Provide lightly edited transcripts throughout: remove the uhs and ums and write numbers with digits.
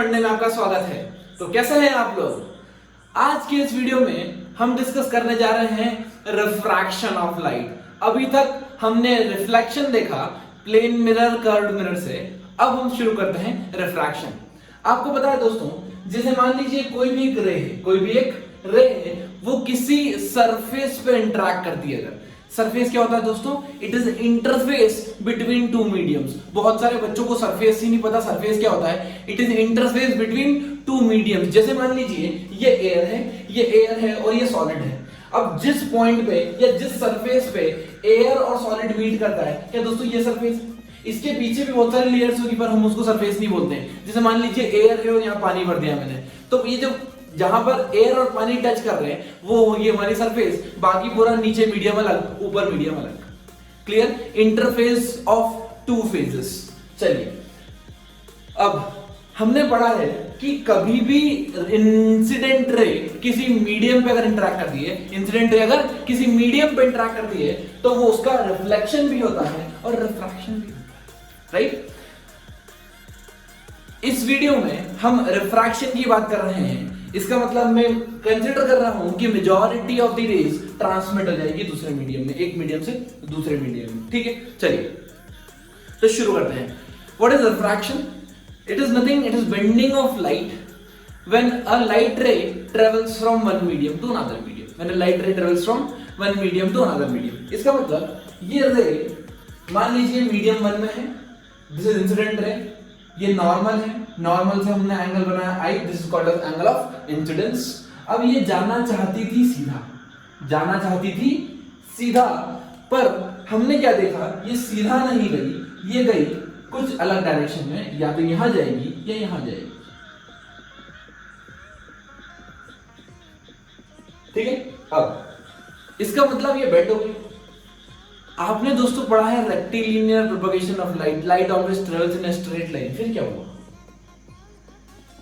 पढ़ने में आपका स्वागत है। तो कैसे हैं आप लोग? आज के इस वीडियो में हम डिस्कस करने जा रहे हैं रिफ्रैक्शन ऑफ लाइट। अभी तक हमने रिफ्लेक्शन देखा प्लेन मिरर, कर्व्ड मिरर से। अब हम शुरू करते हैं रिफ्रैक्शन। आपको पता है दोस्तों, जैसे मान लीजिए कोई भी एक रे है, वो किसी सरफेस पे इंटरैक्ट करती है। अगर सरफेस क्या होता है दोस्तों? It is interface between two mediums. बहुत सारे बच्चों को सरफेस ही नहीं पता सरफेस क्या होता है। It is interface between two mediums. जैसे मान लीजिए ये एयर है और ये सॉलिड है। अब जिस पॉइंट पे या जिस सरफेस पे एयर और सॉलिड मीट करता है, क्या दोस्तों ये सरफेस? इसके पीछे भी बहुत सारे लेयर्स होगी पर हम उसको सरफेस नहीं बोलते हैं। जैसे मान लीजिए एयर है और यहाँ पानी भर दिया मैंने, तो ये जो जहां पर एयर और पानी टच कर रहे हैं वो ये हमारी सरफेस, बाकी पूरा नीचे मीडियम अलग, ऊपर मीडियम अलग। Clear? Interface of two phases. चलिए, अब हमने पढ़ा है कि कभी भी इंसिडेंट रे किसी मीडियम पे अगर इंटरैक्ट करती है, इंसिडेंट रे अगर किसी मीडियम पे इंटरैक्ट करती है तो वो उसका रिफ्लेक्शन भी होता है और रिफ्रैक्शन भी होता है। राइट? इस वीडियो में हम रिफ्रैक्शन की बात कर रहे हैं। इसका मतलब मैं कंसीडर कर रहा हूं कि majority of the rays transmit हो जाएगी दूसरे मीडियम में, एक मीडियम से दूसरे मीडियम में। ठीक है, चलिए तो शुरू करते हैं। What is refraction? It is nothing, it is bending of light when a light ray travels from one medium to another medium. When a light ray travels from one medium to another medium. इसका मतलब ये रे मान लीजिए medium 1 में है, this is incident ray, ये normal है, नॉर्मल से हमने एंगल बनाया I, this is called as angle of incidence. अब ये जाना चाहती थी सीधा, पर हमने क्या देखा, ये सीधा नहीं गई, ये गई कुछ अलग डायरेक्शन में, या तो यहां जाएगी या यहां जाएगी। ठीक है, अब इसका मतलब ये बेंड हो गई। आपने दोस्तों पढ़ा है rectilinear propagation of light, light always travels in a straight line. फिर क्या हुआ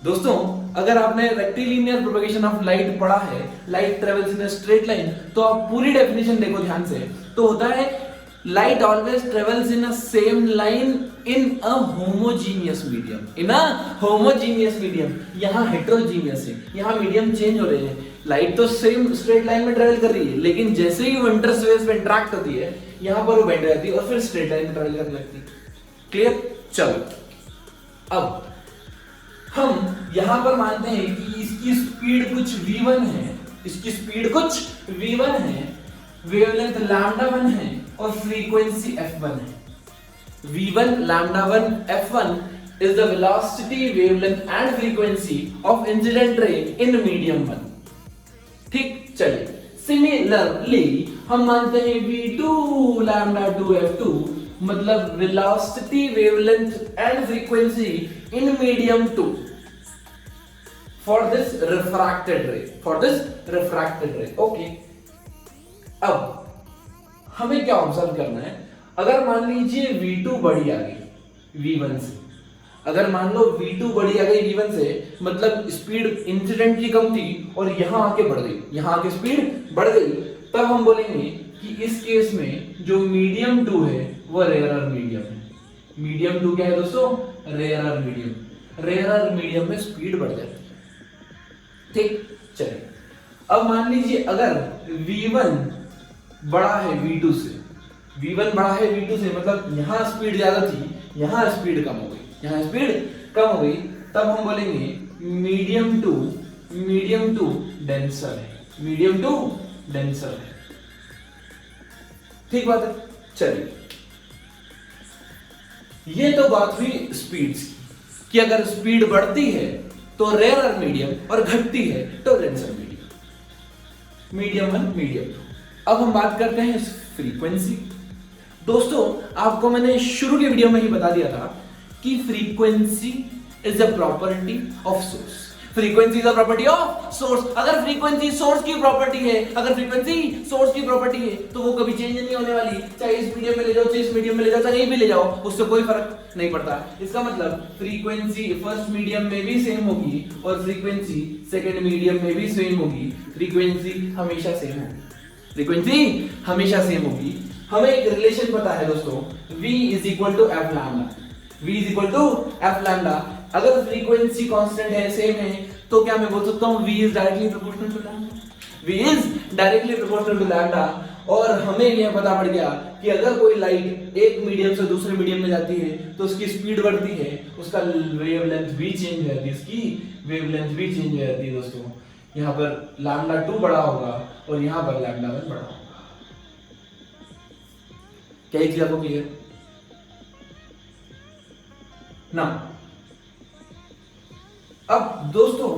दोस्तों? अगर आपने रेक्टिलिनियर प्रोपगेशन ऑफ लाइट पढ़ा है, light travels in a straight line, तो आप पूरी डेफिनेशन देखो ध्यान से, तो होता है light always travels in a same line in a homogeneous medium. In a homogeneous medium. यहां हेटेरोजीनियस है, यहां मीडियम चेंज हो रहे हैं। लाइट तो सेम स्ट्रेट लाइन में ट्रेवल कर रही है, लेकिन जैसे ही वो इंटरस्पेस पे इंटरैक्ट होती है, यहां पर वो बेंड हो जाती है और फिर स्ट्रेट लाइन में ट्रेवल करने लगती है। क्लियर? चलो, अब हम यहां पर मानते हैं कि इसकी स्पीड कुछ v1 है, वेवलेंथ λ1 है और फ्रीक्वेंसी f1 है। v1 λ1 f1 is the velocity, wavelength and frequency of incident ray in medium 1। ठीक, चलिए सिमिलरली हम मानते हैं v2 λ2 f2 मतलब velocity, wavelength and frequency in medium 2 for this refracted रे। ओके, अब हमें क्या ऑब्जर्व करना है? अगर मान लीजिए v2 बड़ी आ गई v1 से, अगर मान लो v2 बड़ी आ गई v1 से, मतलब स्पीड इंसिडेंट की कम थी और यहां आके बढ़ गई, यहां आके स्पीड बढ़ गई, तब हम बोलेंगे कि इस केस में जो मीडियम 2 है वो रेयरर मीडियम है। मीडियम 2 क्या है दोस्तों? रेयरर मीडियम में स्पीड बढ़ जाती है। ठीक, चलिए अब मान लीजिए अगर v1 बड़ा है v2 से, मतलब यहां स्पीड ज्यादा थी, यहां स्पीड कम हो गई, तब हम बोलेंगे मीडियम 2 डेंसर है। ठीक बात है। चलिए, ये तो बात हुई स्पीड्स की कि अगर स्पीड बढ़ती है तो रेयरर मीडियम और घटती है तो डेंसर मीडियम 1 मीडियम 2। अब हम बात करते हैं फ्रीक्वेंसी। दोस्तों, आपको मैंने शुरू के वीडियो में ही बता दिया था कि frequency is a property of source. अगर फ्रीक्वेंसी सोर्स की प्रॉपर्टी है तो वो कभी चेंज नहीं होने वाली, चाहे इस मीडियम में ले जाओ, चाहे इस मीडियम में ले जाओ, चाहे कहीं भी ले जाओ, उससे कोई फर्क नहीं पड़ता। इसका मतलब फ्रीक्वेंसी फर्स्ट मीडियम में भी सेम होगी और फ्रीक्वेंसी सेकंड मीडियम में भी सेम होगी। फ्रीक्वेंसी हमेशा सेम होगी। हमें एक रिलेशन पता है दोस्तों, v is equal to f lambda. अगर फ्रीक्वेंसी कांस्टेंट है, सेम है, तो क्या मैं बोल सकता हूँ v is directly proportional to lambda, v is directly proportional to lambda. और हमें यह पता पड़ गया कि अगर कोई लाइट एक मीडियम से दूसरे मीडियम में जाती है तो उसकी स्पीड बढ़ती है, उसका वेवलेंथ भी चेंज हो जाती है, उसकी वेवलेंथ भी चेंज हो जाती है दोस्तों। यहाँ पर लैम्डा 2 बड़ा होगा और यहाँ पर लैम्डा 1 बड़ा होगा। क्या ये चीज आपको क्लियर ना? अब दोस्तों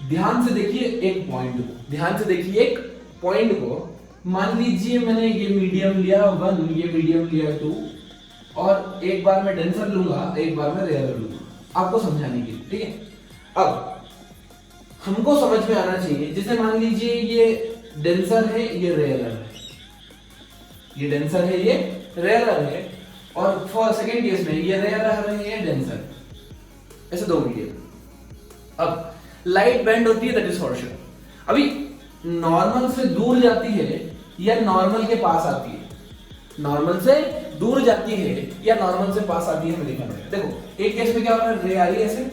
ध्यान से देखिए एक पॉइंट को, ध्यान से देखिए एक पॉइंट को। मान लीजिए मैंने ये मीडियम लिया 1, ये मीडियम लिया 2, और एक बार मैं डेंसर लूंगा, एक बार मैं रेयर लूंगा, आपको समझाने के लिए, ठीक है। अब हमको समझ में आना चाहिए, जैसे मान लीजिए ये डेंसर है, ये रेयर है, ये डेंसर है, ये रेयर है, और फॉर सेकेंड केस में ये रेयर है, ये डेंसर, ऐसे दो मीडियम। अब लाइट बेंड होती है, दैट इज फॉर श्योर। अभी नॉर्मल से दूर जाती है या नॉर्मल के पास आती है, नॉर्मल से दूर जाती है या नॉर्मल से पास आती है, हमें देखना पड़ेगा। देखो एक केस में क्या हो रहा है, रे आ रही है ऐसे,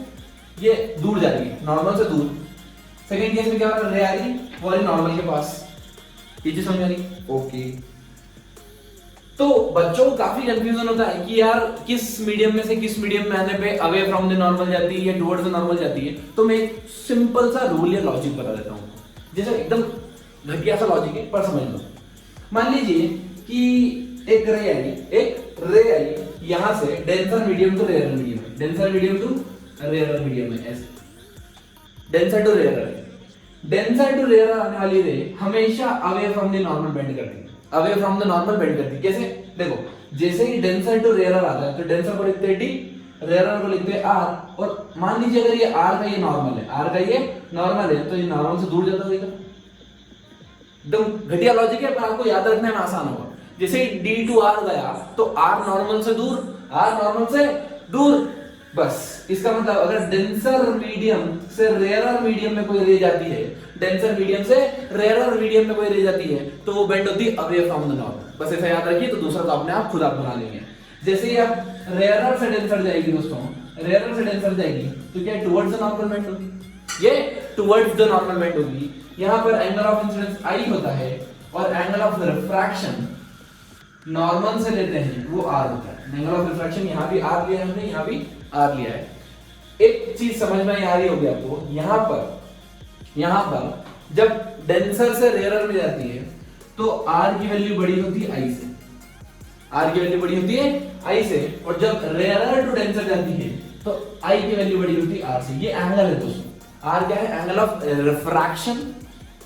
ये दूर जा रही है, नॉर्मल से दूर। सेकेंड केस में क्या हो रहा है, रे आ रही है, वो आ रही नॉर्मल के पास। ये चीज समझ आ रही? ओके। तो बच्चों को काफी कंफ्यूजन होता है कि यार किस मीडियम में से किस मीडियम में आने पे अवे फ्रॉम द नॉर्मल जाती है या टुवर्ड्स द नॉर्मल जाती है। तो मैं एक सिंपल सा रूल या लॉजिक बता देता हूँ, जैसे एकदम घटिया सा लॉजिक है पर समझ लो। मान लीजिए कि एक रे आई यहां से denser medium to rare medium में, denser medium to rare medium में, ऐसे डेंसर टू रेयर है। डेंसर टू रेयर आने वाली रे हमेशा away from the normal bend करती है, away from the normal bend करती है। कैसे? देखो जैसे ही डेंसर टू रेयर आता है तो डेंसर को लिखते हैं डी, रेयर को लिखते हैं आर। और मान लीजिए अगर ये आर का ये नॉर्मल है, आर का ये नॉर्मल है, तो ये नॉर्मल से दूर जाता होगा। एकदम घटिया लॉजिक है पर आपको याद रखने में आसान होगा। जैसे ही डी टू आर गया तो आर नॉर्मल से दूर, आर नॉर्मल से दूर, बस इसका मतलब अगर डेंसर मीडियम से रेयर मीडियम में कोई रे जाती है, डेंसर मीडियम से रेयर मीडियम में कोई रे जाती है, तो वो बेंड होती है अवे फ्रॉम द नॉर्मल। बस ऐसा याद रखिए, तो दूसरा तो अपने आप खुद आप बना लेंगे। जैसे ही आप रेयर से डेंसर जाएगी दोस्तों, रेयर से डेंसर जाएगी तो क्या टुवर्ड्स द नॉर्मल बेंड होगी, ये टुवर्ड्स द नॉर्मल बेंड होगी। यहां पर एंगल ऑफ इंसिडेंस आई होता है और एंगल ऑफ रिफ्रैक्शन नॉर्मल से लेते हैं वो आर होता है। एंगल ऑफ रिफ्रैक्शन यहां भी आर लिया है हमने, यहां भी आर लिया है। एक चीज समझ में आ रही होगी आपको, यहां पर जब डेंसर से रेयर में जाती है तो आर की वैल्यू बड़ी होती है आई से, आर की वैल्यू बड़ी होती है आई से, और जब रेयर टू डेंसर जाती है तो आई की वैल्यू बड़ी होती है आर से। ये एंगल है दोस्तों, आर क्या है? Angle of refraction,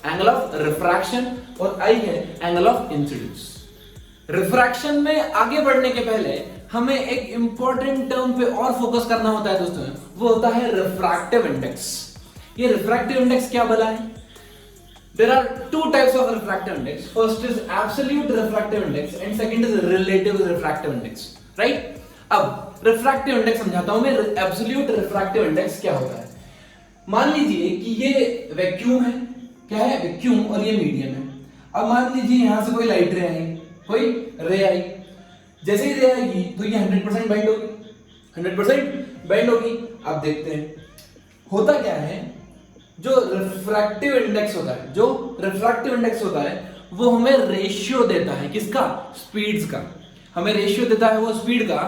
angle of refraction, और आई है एंगल ऑफ इंसिडेंस। रिफ्रैक्शन में आगे बढ़ने के पहले हमें एक इंपॉर्टेंट टर्म पे और फोकस करना होता है दोस्तों, वो होता है रिफ्रैक्टिव इंडेक्स। ये रिफ्रैक्टिव इंडेक्स क्या भला है? There are two types of refractive index. First is absolute refractive index and second is relative refractive index. Right? अब refractive index समझाता हूं मैं। Absolute refractive index क्या होता है? मान लीजिए कि ये वैक्यूम है, क्या है? वैक्यूम, और ये मीडियम है। अब मान लीजिए यहां से कोई लाइट रे आई, कोई रे आई, जैसे ही रे आएगी तो ये 100% बेंड होगी, 100% बेंड होगी। अब देखते हैं होता क्या है। जो रिफ्रैक्टिव इंडेक्स होता है, जो रिफ्रैक्टिव इंडेक्स होता है वो हमें रेशियो देता है, किसका? स्पीड्स का। हमें रेशियो देता है वो स्पीड का,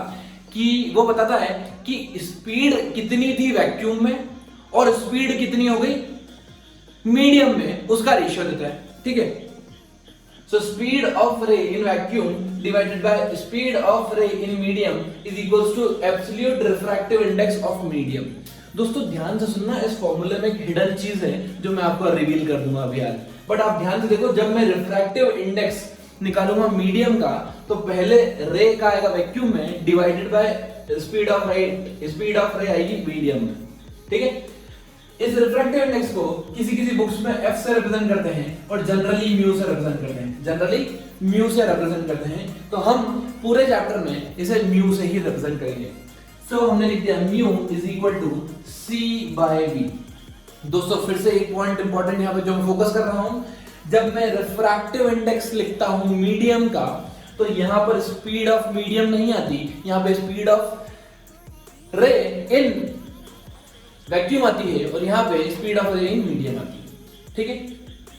कि वो बताता है कि स्पीड कितनी थी वैक्यूम में और स्पीड कितनी हो गई मीडियम में, उसका रेशियो देता है। ठीक है, सो speed of ray in vacuum divided by speed of ray in medium is equals to absolute refractive index of medium. दोस्तों ध्यान से सुनना, इस फॉर्मूले में एक हिडन चीज है जो मैं आपको रिवील कर दूंगा अभी आज, बट आप ध्यान से देखो। जब मैं रिफ्रैक्टिव इंडेक्स निकालूंगा मीडियम का तो पहले रे का आएगा वैक्यूम में डिवाइडेड बाय स्पीड ऑफ रे आएगी मीडियम में। ठीक है, इस रिफ्रैक्टिव इंडेक्स को किसी बुक्स में एफ से रिप्रेजेंट करते हैं और जनरली म्यू से रिप्रेजेंट करते हैं, जनरली म्यू से रिप्रेजेंट करते हैं। तो हम पूरे चैप्टर में इसे म्यू से ही रिप्रेजेंट करेंगे। सो हमने लिख दिया mu is equal to c by v. दोस्तों फिर से एक पॉइंट इंपॉर्टेंट यहाँ पे जो मैं फोकस कर रहा हूं, जब मैं रिफ्रैक्टिव इंडेक्स लिखता हूं मीडियम का तो यहां पर स्पीड ऑफ मीडियम नहीं आती, यहां पे speed of ray in vacuum आती है और यहाँ पे speed of ray in medium आती है। ठीक है,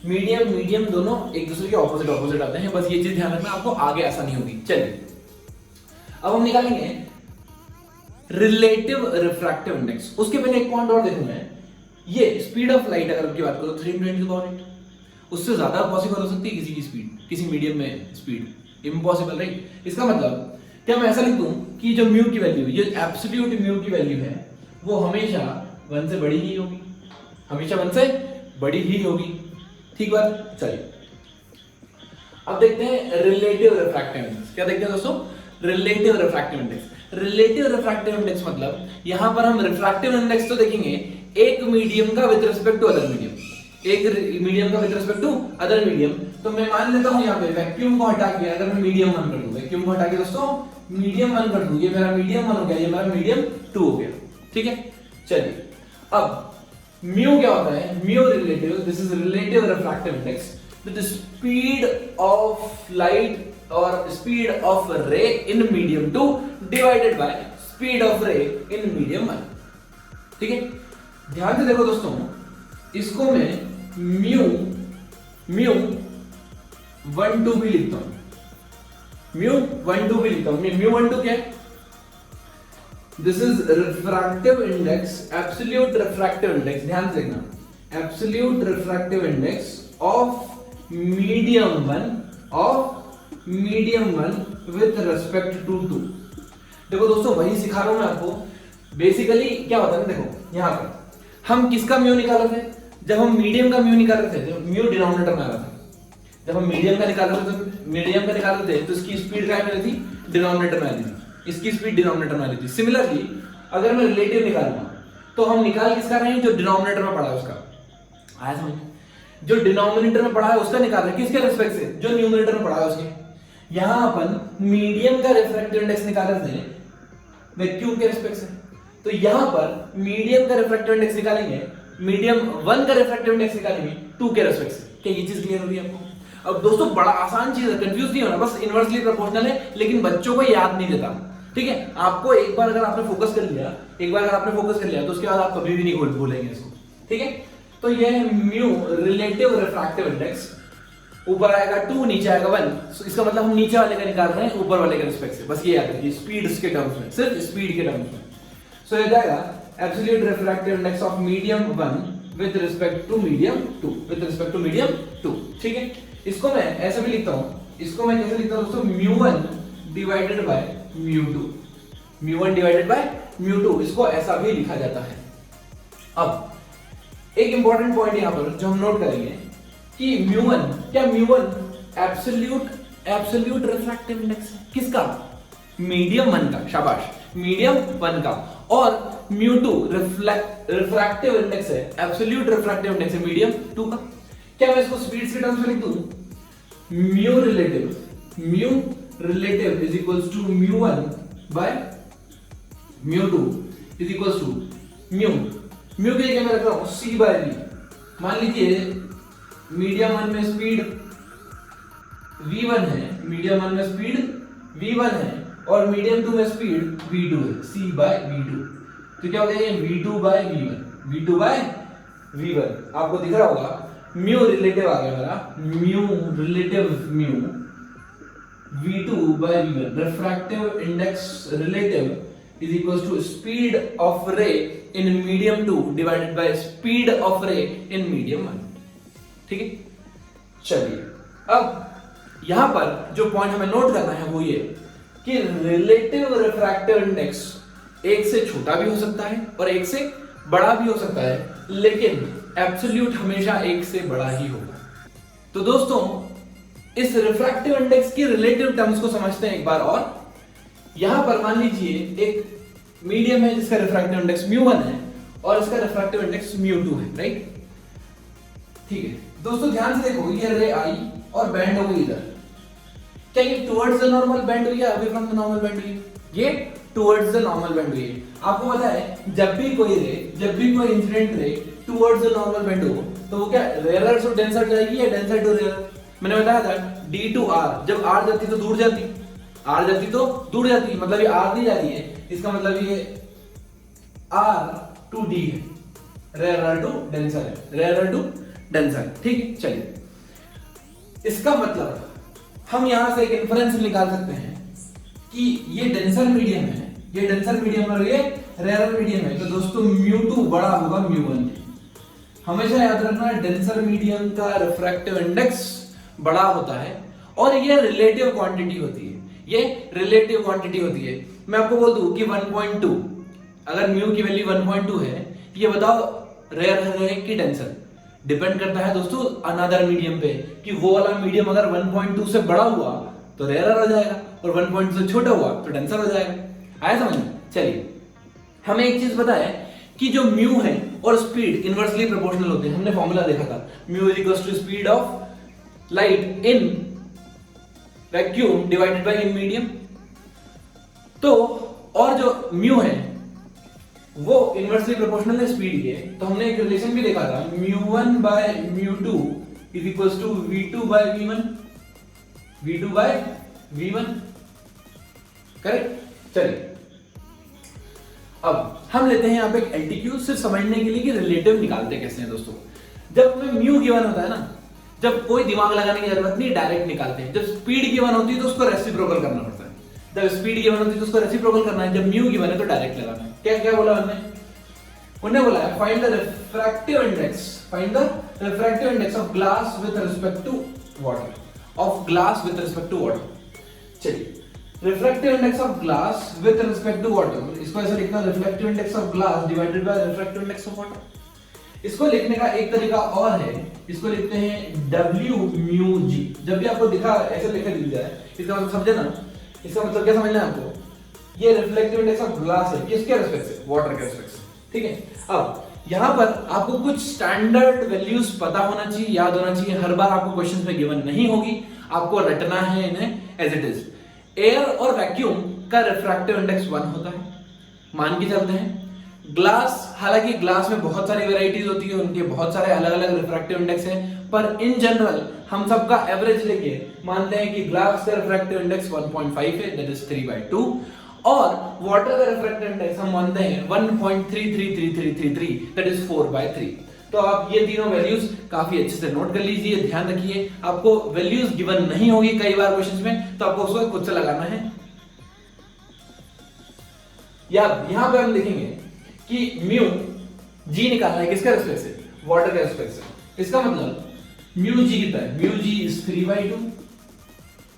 मीडियम दोनों एक दूसरे के ऑपोजिट आते हैं, बस ये चीज ध्यान रखना, आपको आगे आसानी होगी। चलिए अब हम निकालेंगे रिलेटिव रिफ्रैक्टिव इंडेक्स। उसके पहले एक पॉइंट और देखूंगा, ये स्पीड ऑफ लाइट अगर की बात करो 3×10⁸, उससे ज्यादा पॉसिबल हो सकती है किसी की स्पीड, किसी मीडियम में स्पीड इम्पॉसिबल, राइट। इसका मतलब क्या मैं ऐसा लिख दूं कि जो म्यू की वैल्यू, ये एब्सोल्यूट म्यू की वैल्यू है, वो हमेशा 1 से बड़ी ही होगी, हमेशा 1 से बड़ी ही होगी। ठीक बात। चलिए अब देखते हैं रिलेटिव रिफ्रैक्टिव इंडेक्स। क्या देखते हैं दोस्तों? Relative refractive index. Relative refractive index मतलब यहां पर हम रिफ्रैक्टिव इंडेक्स तो देखेंगे एक मीडियम का with respect to other medium, एक मीडियम का with respect to other medium. तो मैं मान लेता हूं यहां पे वैक्यूम को हटा के अगर मैं मीडियम 1 कर दूं, वैक्यूम को हटा के दोस्तों मीडियम 1 कर दूं, ये मेरा मीडियम 1 हो गया, ये मेरा मीडियम 2 हो गया। ठीक है, चलिए अब म्यू क्या होता है? Mu relative, this is relative refractive index with speed of light और speed of ray in medium 2 divided by speed of ray in medium 1। ठीक है, ध्यान से देखो दोस्तों, इसको मैं म्यू 1 2 भी लिखता हूं, म्यू 1 2 भी लिखता हूं। म्यू 1 2 क्या है? This is refractive index, absolute refractive index, ध्यान से देखना, absolute refractive index of medium 1 with respect to 2। देखो दोस्तों वही सिखा रहा हूं मैं आपको। बेसिकली क्या होता है ना, देखो यहां पर हम किसका म्यू निकाल रहे थे? जब हम मीडियम का म्यू निकाल रहे थे, जब म्यू डिनोमिनेटर में आ रहा था, जब हम मीडियम का निकाल रहे थे तो इसकी स्पीड क्या में थी? डिनोमिनेटर में आ रही थी, इसकी स्पीड डिनोमिनेटर में आ रही थी। सिमिलरली अगर मैं रिलेटिव निकालूंगा तो हम निकाल किसका रहे हैं? जो डिनोमिनेटर में पड़ा है उसका। आया समझ? जो डिनोमिनेटर में पड़ा है उसका निकाल रहे हैं, किसके रिस्पेक्ट से? जो न्यूमरेटर में पड़ा है उसके। यहां अपन मीडियम का रिफ्रैक्टिव इंडेक्स निकाल रहे थे वैक्यूम के रिस्पेक्ट से, तो यहां पर मीडियम का रिफ्रैक्टिव इंडेक्स निकालेंगे, मीडियम 1 का रिफ्रैक्टिव इंडेक्स निकालेंगे 2 के रिस्पेक्ट से। क्या ये चीज क्लियर हो रही है आपको? अब दोस्तों बड़ा आसान चीज है, कंफ्यूज नहीं होना, बस इनवर्सली प्रोपोर्शनल है, लेकिन बच्चों को याद नहीं देता। ठीक है, आपको एक बार अगर आपने फोकस कर लिया, तो उसके बाद आप कभी भी नहीं भूलेंगे इसको। ठीक है, तो ये है म्यू रिलेटिव रिफ्रैक्टिव इंडेक्स। ऊपर आएगा 2, नीचे आएगा 1, इसका मतलब हम नीचे वाले का निकाल रहे हैं ऊपर वाले के रिस्पेक्ट से। बस ये याद रखिए, स्पीड के टर्म्स में, सिर्फ स्पीड के टर्म्स में। सो ये जाएगा absolute refractive index of medium 1 with respect to medium 2, ठीक है। इसको मैं ऐसे भी लिखता हूं, इसको मैं कैसे लिखता हूं दोस्तों? μ1 डिवाइडेड बाय μ2, इसको ऐसा भी लिखा जाता है। अब एक इंपॉर्टेंट पॉइंट यहां पर जो हम नोट करेंगे कि μ1 एब्सोल्यूट रिफ्रैक्टिव इंडेक्स है किसका? मीडियम 1 का, शाबाश, मीडियम 1 का। और μ2 रिफ्रैक्टिव इंडेक्स है, एब्सोल्यूट रिफ्रैक्टिव इंडेक्स है मीडियम 2 का। क्या मैं इसको स्पीड के टर्म्स में लिख दूं? Mu relative is equals to μ1 by μ2 is equals to mu के लिए मैं रख रहा हूं c बाय v। मान लीजिए मीडियम 1 में स्पीड v1 है, मीडियम 1 में स्पीड v1 है और मीडियम 2 में स्पीड v2 है, c बाय v2। तो क्या हो गया ये v2 बाय v1। आपको दिख रहा होगा म्यू रिलेटिव आ गया मेरा, mu relative v2 by v1। Refractive index relative is equals to speed of ray in medium 2 divided by speed of ray in medium 1। ठीक है, चलिए अब यहां पर जो पॉइंट हमें नोट करना है वो ये कि रिलेटिव रिफ्रैक्टिव इंडेक्स एक से छोटा भी हो सकता है और एक से बड़ा भी हो सकता है, लेकिन एब्सोल्यूट हमेशा एक से बड़ा ही होगा। तो दोस्तों इस रिफ्रैक्टिव इंडेक्स की रिलेटिव टर्म्स को समझते हैं एक बार और। यहां पर मान लीजिए एक मीडियम है जिसका रिफ्रैक्टिव इंडेक्स μ1 है और इसका रिफ्रैक्टिव इंडेक्स μ2 है, राइट। ठीक है दोस्तों, ध्यान से देखो, ये रे आई और बेंड हो गई इधर। क्या ये टुवर्ड्स द नॉर्मल बेंड हुई है, away from the normal bend हुई है? ये टुवर्ड्स द नॉर्मल बेंड हुई है। आपको पता है जब भी कोई incident ray towards the normal bend हो तो वो क्या रेयर टू डेंसर जाएगी या डेंसर टू रेयर? मैंने बताया था d टू r, जब r जाती तो दूर जाती, मतलब ये r नहीं जा रही है, इसका मतलब ये R2D है, रेयर टू डेंसर है, रेयर टू डेंसर। ठीक है, चलिए इसका मतलब हम यहां से एक इन्फरेंस निकाल सकते हैं कि ये डेंसर मीडियम है, ये डेंसर मीडियम और ये रेयर मीडियम है, तो दोस्तों μ2 बड़ा होगा μ1। हमेशा याद रखना डेंसर मीडियम का रिफ्रैक्टिव इंडेक्स बड़ा होता है और ये रिलेटिव क्वांटिटी होती है, ये रिलेटिव क्वांटिटी होती है। मैं आपको बोल दूं कि 1.2, अगर म्यू की वैल्यू 1.2 है, ये बताओ रेयर है कि डेंसर? डिपेंड करता है दोस्तों अनदर मीडियम पे, कि वो वाला मीडियम अगर 1.2 से बड़ा हुआ तो रेयर हो जाएगा और 1.2 से छोटा हुआ तो डेंसर हो जाएगा। आया समझ में? चलिए हमें एक चीज पता है कि जो म्यू है और स्पीड इनवर्सली प्रोपोर्शनल होते हैं। हमने फॉर्मूला देखा था, mu is equals to speed of light in vacuum divided by in medium. तो और जो म्यू है वो इनवर्सली प्रोपोर्शनल है स्पीड के, तो हमने एक रिलेशन भी देखा था, μ1 by μ2 is equals to v2 by v1, v2 by v1। Correct. चलिए अब हम लेते हैं यहाँ पे एक एलटीक्यू सिर्फ समझने के लिए कि रिलेटिव निकालते कैसे हैं दोस्तों। जब हमें म्यू गिवन होता है ना, जब कोई दिमाग लगाने की जरूरत नहीं, डायरेक्ट निकालते हैं। जब स्पीड गिवन होती है तो उसको रेसिप्रोकल करना पड़ता है। जब स्पीड गिवन होती है तो उसको रेसिप्रोकल करना है, जब म्यू गिवन है तो डायरेक्ट लगाना है। क्या क्या बोला उन्होंने बोला है find the refractive index, find the refractive index of glass with respect to water, of glass with respect to water. चलिए refractive index of glass with respect to water, इसको ऐसे लिखना, reflective index of glass divided by refractive index of water. इसको लिखने का एक तरीका और है, इसको लिखते हैं W म्यू जी। जब भी आपको दिखा ऐसे लिखा दिख जाए, इसका मतलब समझे ना, इसका मतलब क्या समझना है आपको, ये रिफ्लेक्टिव इंडेक्स ऑफ ग्लास है, किसके रिस्पेक्ट से? वाटर के रिस्पेक्ट से। ठीक है, अब यहां पर आपको कुछ स्टैंडर्ड वैल्यूज पता होना चाहिए, याद होना चाहिए। हर बार आपको क्वेश्चन में गिवन नहीं होगी, आपको रटना है इन्हें एज इट इज। एयर और वैक्यूम का रिफ्रैक्टिव इंडेक्स 1 होता है, मान के चलते हैं। ग्लास, हालांकि ग्लास में बहुत सारी वैरायटीज होती है, उनके बहुत सारे अलग अलग रिफ्रैक्टिव इंडेक्स हैं, पर इन जनरल हम सबका एवरेज लेके मानते हैं कि ग्लास का रिफ्रैक्टिव इंडेक्स 1.5 है, दैट इज 3/2, और वाटर का रिफ्रैक्टिव इंडेक्स हम मानते हैं 1.333333, दैट इज 4/3। तो आप ये तीनों वैल्यूज काफी अच्छे से नोट कर लीजिए, ध्यान रखिए। आपको वैल्यूज गिवन नहीं होगी कई बार क्वेश्चंस में, तो आपको उसको खुद से लगाना है। या यहां पे हम देखेंगे कि म्यू जी निकालना है किसका रिस्पेक्ट से? वाटर के रिस्पेक्ट से। इसका मतलब म्यू जी कितना है? म्यू जी इज 3/2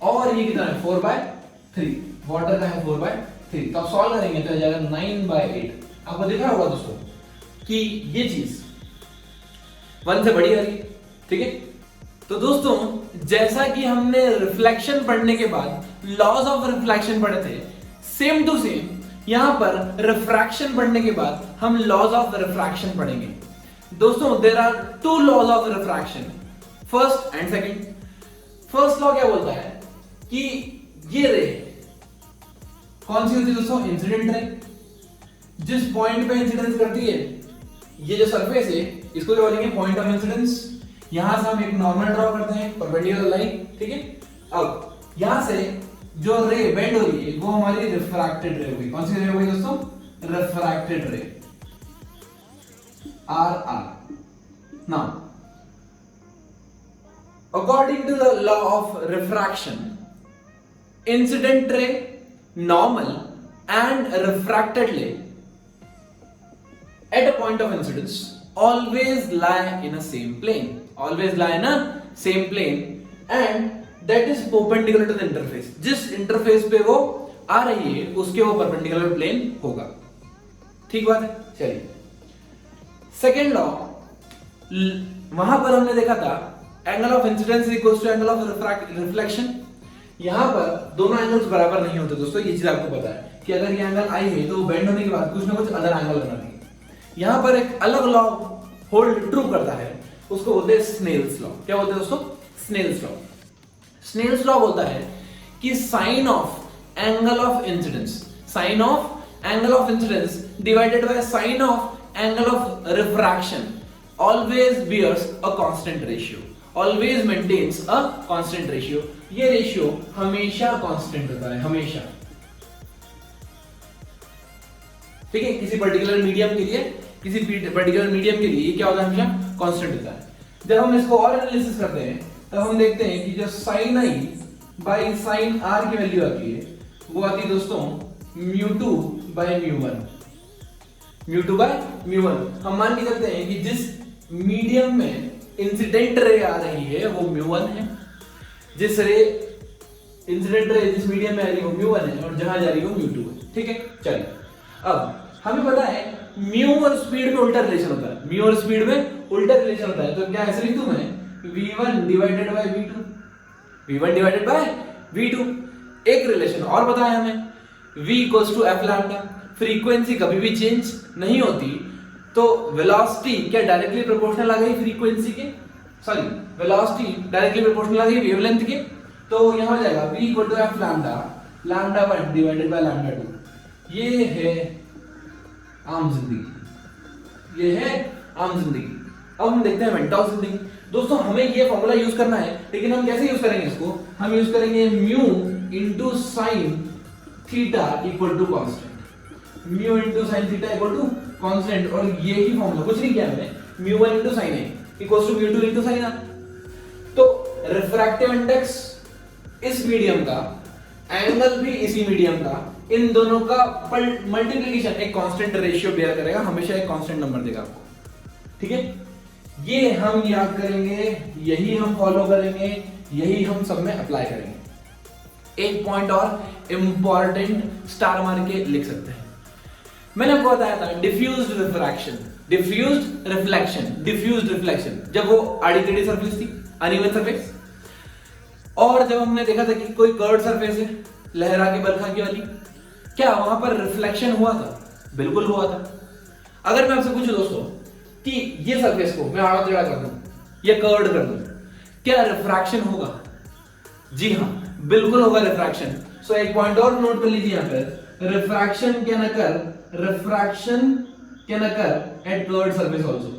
और ये कितना है? 4/3। वाटर का है 4/3। तो आप सॉल्व करेंगे तो आ जाएगा 9/8। आपको दिख रहा होगा दोस्तों कि ये चीज 1 से बड़ी आ रही है। ठीक है, तो दोस्तों जैसा कि हमने रिफ्लेक्शन पढ़ने के बाद लॉज ऑफ रिफ्लेक्शन पढ़े थे, सेम टू सेम यहां पर रिफ्रैक्शन पढ़ने के बाद हम लॉज ऑफ रिफ्रैक्शन पढ़ेंगे। दोस्तों there are 2 laws of refraction, first and second. First law क्या बोलता है कि ये रे कौन सी होती है दोस्तों? Incident ray. जिस पॉइंट पे इंसिडेंस करती है, ये जो सरफेस है इसको क्या बोलेंगे? Point of incidence. यहां से हम एक नॉर्मल ड्रॉ करते हैं, परपेंडिकुलर लाइन। ठीक है, अब यहां से जो रे बेंड हो रही है वो हमारी रिफ्रैक्टेड रे होगी। कौन सी रे होगी दोस्तों? Refracted ray, RR। Now according to the law of refraction, incident ray, normal and refracted ray at a point of incidence always lie in a same plane, always lie in a same plane, and that is perpendicular to the interface. जिस interface पे वो आ रही है उसके वो perpendicular plane होगा। ठीक बात है। चलिए सेकेंड लॉ, वहां पर हमने देखा था angle of incidence equals to angle of reflection. यहां पर दोनों एंगल्स बराबर नहीं होते दोस्तों, ये चीज आपको पता है कि अगर ये एंगल आई है तो बेंड होने के बाद कुछ ना कुछ अदर एंगल बनाती है। यहां पर एक अलग लॉ होल्ड ट्रू करता है, उसको बोलते हैं स्नेल्स लॉ। क्या बोलते हैं दोस्तों? Snell's law. स्नेल्स लॉ बोलता है कि sine of angle of incidence, sine of angle of incidence divided by sine of angle of refraction always bears a constant ratio, always maintains a constant ratio. ये ratio हमेशा constant होता है, हमेशा। ठीक है, किसी पर्टिकुलर मीडियम के लिए, किसी पर्टिकुलर मीडियम के लिए क्या होता है, हमेशा कांस्टेंट होता है। जब हम इसको और एनालिसिस करते हैं तब हम देखते हैं कि जो sin i by sin r की वैल्यू आती है वो आती है दोस्तों μ2 बाई μ1। μ2 बाई μ1 हम मान के चलते हैं कि जिस मीडियम में इंसिडेंट रे आ रही है वो μ1 है, जिस रे इंसिडेंट रे जिस मीडियम में आ रही है वो μ1 है, और जहां जा रही है वो μ2 है। ठीक है, चलिए अब हमें पता है म्यू और स्पीड में उल्टा रिलेशन होता है, म्यू और स्पीड में उल्टा रिलेशन होता है, तो क्या ऐसे लिख दूं मैं v1 divided by v2, v1 divided by v2। एक रिलेशन और बताया हमें v equals to f lambda, frequency कभी भी चेंज नहीं होती, तो वेलोसिटी क्या डायरेक्टली प्रोपोर्शनल आ गई फ्रीक्वेंसी के, सॉरी वेलोसिटी डायरेक्टली प्रोपोर्शनल आ गई वेवलेंथ के, तो यहां हो जाएगा v equal to f lambda, lambda 1 divided by lambda 2। ये है आम जिंदगी, ये है आम जिंदगी। अब हम देखते हैं मेंटल जिंदगी। दोस्तों हमें ये फॉर्मूला यूज करना है, लेकिन हम कैसे यूज करेंगे इसको, हम यूज करेंगे mu into sine theta equal to constant, mu into sine theta equal to constant, और ये ही फॉर्मूला, कुछ नहीं किया हमने, mu one into sine A equal to mu two into sine R. तो रिफ्रैक्टिव इंडेक्स इस मीडियम का, एंगल भी इसी मीडियम का, इन दोनों का मल्टीप्लिकेशन एक कांस्टेंट रेशियो बेयर करेगा, हमेशा एक कांस्टेंट नंबर देगा आपको। ठीक है, ये हम याद करेंगे, यही हम फॉलो करेंगे, यही हम सब में अप्लाई करेंगे। एक पॉइंट और इंपॉर्टेंट स्टार मार के लिख सकते हैं, मैंने आपको बताया था diffused refraction, diffused reflection, diffused reflection, जब वो आड़ी टेढ़ी सरफेस थी, अनइवन सरफेस, और जब हमने देखा था कि कोई कर्व्ड सरफेस है, लहरा के बरखा की वाली, क्या वहां पर रिफ्लेक्शन हुआ था? बिल्कुल हुआ था। अगर मैं आपसे पूछूं दोस्तों कि ये सरफेस को मैं आड़ा टेढ़ा कर दूं या कर्व्ड कर दूं, क्या रिफ्रैक्शन होगा? जी हाँ, बिल्कुल होगा रिफ्रैक्शन। सो एक पॉइंट और नोट कर लीजिए यहां पर, refraction can occur, refraction can occur at curved surface also,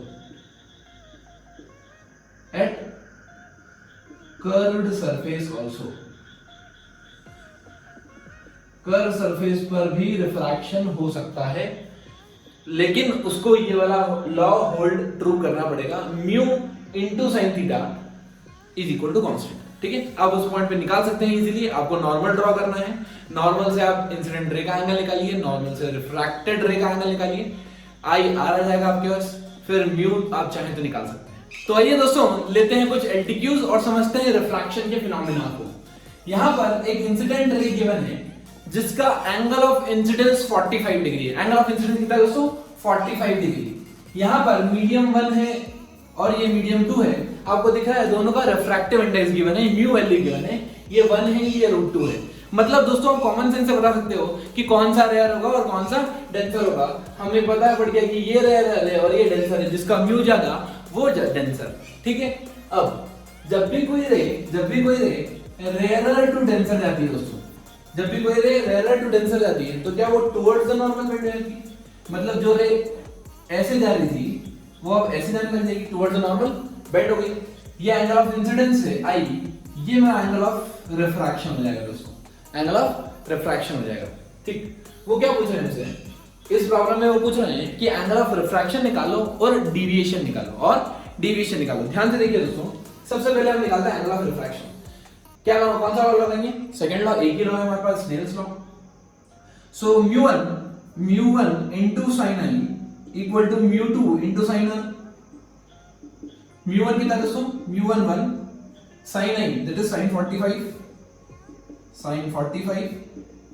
at curved surface also. Curve surface पर भी रिफ्रैक्शन हो सकता है, लेकिन उसको ये वाला लॉ होल्ड ट्रू करना पड़ेगा, mu into sine theta is equal to constant. ठीक है, आप उस पॉइंट पे निकाल सकते हैं इजीली। आपको नॉर्मल ड्रॉ करना है, नॉर्मल से आप इंसिडेंट रे का एंगल निकालिए, नॉर्मल से रिफ्रैक्टेड रे का एंगल निकालिए, आई आर आ जाएगा आपके पास, फिर म्यू आप चाहें तो निकाल सकते हैं। तो आइए दोस्तों लेते हैं कुछ एल्टीट्यूड्स और समझते हैं रिफ्रैक्शन के फिनोमेना को। यहां पर एक इंसिडेंट रे गिवन है जिसका एंगल ऑफ इंसिडेंस 45 डिग्री है। एंगल ऑफ इंसिडेंस कितना है दोस्तों? 45 डिग्री। यहां पर मीडियम 1 है और ये मीडियम 2 है, आपको दिख रहा है दोनों का रिफ्रैक्टिव इंडेक्स गिवन है, म्यू वैल्यू गिवन है, ये 1 है, ये √2 है। मतलब दोस्तों आप कॉमन सेंस से बता सकते हो कि कौन सा रेयर होगा और कौन सा डेंसर होगा। हमें पता पड़ गया कि ये रेयर है और ये डेंसर है, जिसका म्यू ज्यादा वो डेंसर। ठीक है, अब जब भी कोई रे रेयरर टू डेंसर जाती है दोस्तों, जब भी कोई रे रेयरर टू डेंसर जाती है तो क्या वो टुवर्ड्स द नॉर्मल बेंड जाएगी? मतलब जो रे ऐसे जा रही थी वो अब ऐसे जाने लग जाएगी, टुवर्ड्स द नॉर्मल बेंड हो गई। ये एंगल ऑफ इंसिडेंस है आई, ये मेरा एंगल ऑफ रिफ्रैक्शन हो जाएगा दोस्तों, एंगल ऑफ रिफ्रैक्शन हो जाएगा। ठीक, वो क्या पूछ रहे हैं हमसे इस प्रॉब्लम में? वो पूछ रहे हैं कि एंगल ऑफ रिफ्रैक्शन निकालो और डेविएशन निकालो, और डेविएशन निकालो। ध्यान से देखिए दोस्तों, सबसे पहले हम निकालते हैं एंगल ऑफ रिफ्रैक्शन। क्या लॉ, कौन सा लॉ लगाएंगे? सेकंड लॉ, एक ही लॉ है हमारे पास, Snell's law. So mu one into sin i equal to mu two into sin r। Mu one कितना दोस्तों? Mu one 1, sin i that is sin 45,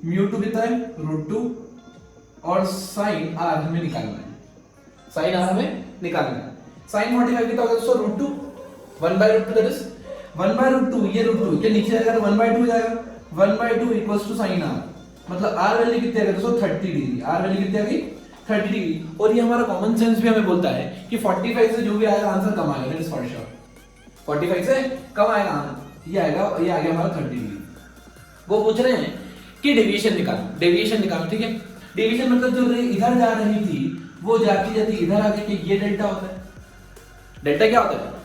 mu two कितना है? √2, और sin r हमें निकालना है, sin r हमें निकालना है। sin 45 कितना होगा दोस्तों? √2, 1/√2 दैट इज 1/√2, ये √2 ये नीचे आएगा तो 1/2 हो जाएगा, 1/2 इक्वल्स टू sin r। मतलब r वैल्यू कितनी आ गई दोस्तों? 30 डिग्री। r वैल्यू कितनी आ गई? 30 डिग्री। और ये हमारा कॉमन सेंस भी हमें बोलता है कि 45 से जो भी आएगा आंसर कम आएगा, दैट इज फॉर श्योर। 45 से कम आएगा आंसर, ये आएगा, ये आ गया हमारा 30 डिग्री। वो पूछ रहे हैं कि डेविएशन निकालो, डेविएशन निकालो। ठीक है, डेविएशन मतलब जो रे इधर जा रही थी वो जाती जाती इधर आ गई, कि ये डेल्टा होता है। डेल्टा क्या होता है?